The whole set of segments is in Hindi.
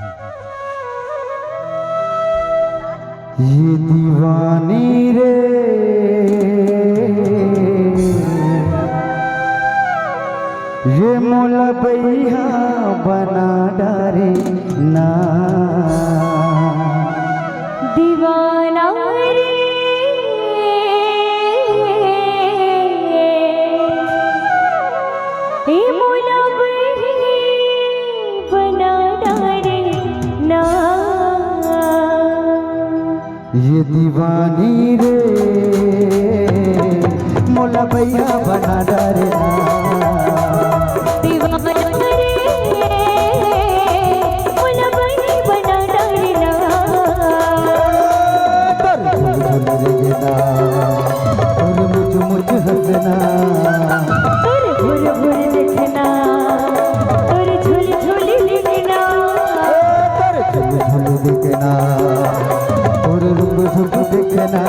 ये दीवानी रे ये मोलबैया बना डारे ना दीवाना रे हे मोलबैया बना डारे ना ये दीवानी रे मोलबैया बना डारे ना दीवाना रे मोलबैया बना डारे ना और मुझ हंसना और घुर घुर देखना और झुल झुल लिखना झुल देखना और रुक रुक देखना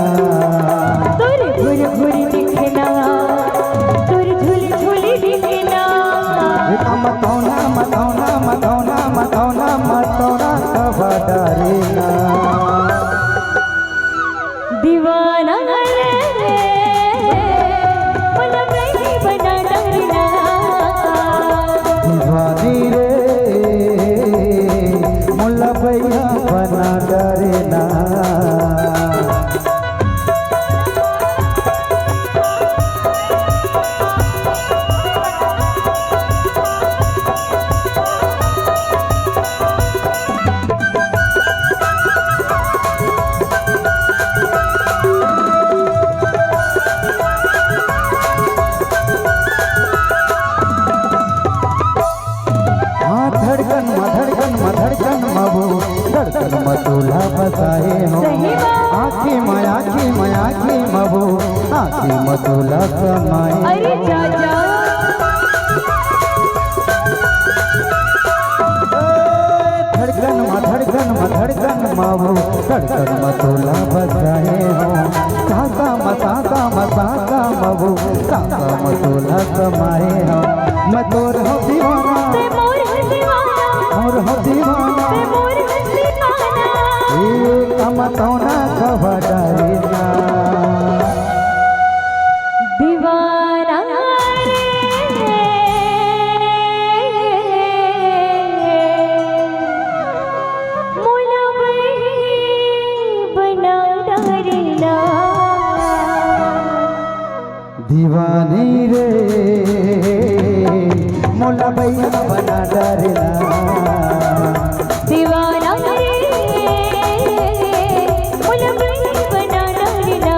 तोर घुर घुर दिखना तोर झुल झुल दिखना मतौना मतौना मतौना मतौना मतौना कब डरेना दीवाना रे मोलबैया बना डारना दीवानी रे मोलबैया बना डरेना धड़कन मबू धड़कन मतूला बसाए हो आँखी मबू आँखी मतूला समाए अरे चाचा धड़कन मबू धड़कन मतूला बसाए हो साका मबू साका मतूला समाए हो मैं तोर हो दीवाना मोर हो दीवाना मतौना कब डरेना दीवाना मोलबैया बना डारना दीवानी रे मोलबैया बना डरेना दीवाना रे मोलबैया बना डारना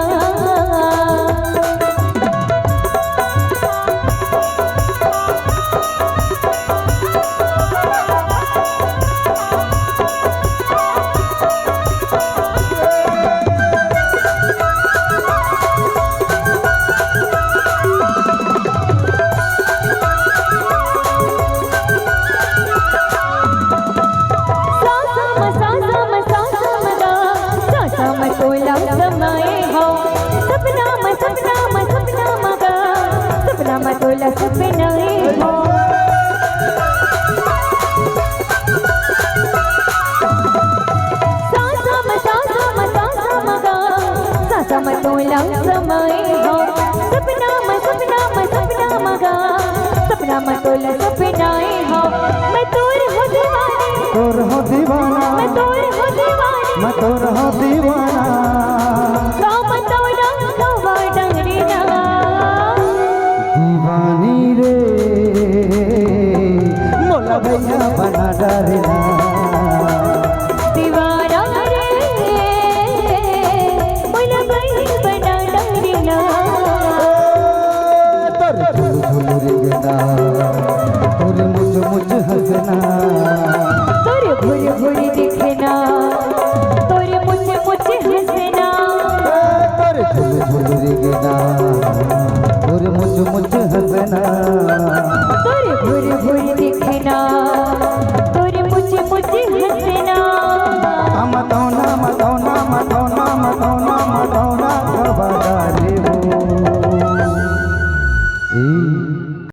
मतोला सपना हो सासा मतोला समय हो सपना मगा सपना मतोला सपनाए हो मैं तोर हो दीवाना मैं तोर हो दीवाना मैं तोर हो दीवाना दीवानी रे मोलबैया बना डरेना दीवाना रे मोलबैया बना डारना तोर झुल रेगना तोर मुझ हंसना तोर घुर घुर दिखना तोर मुझ हंसना तोर झुल रेगना तोर मुझ हंसना तोर घुर घुर दिखना तोर मुझ हंसना मतौना कब डरे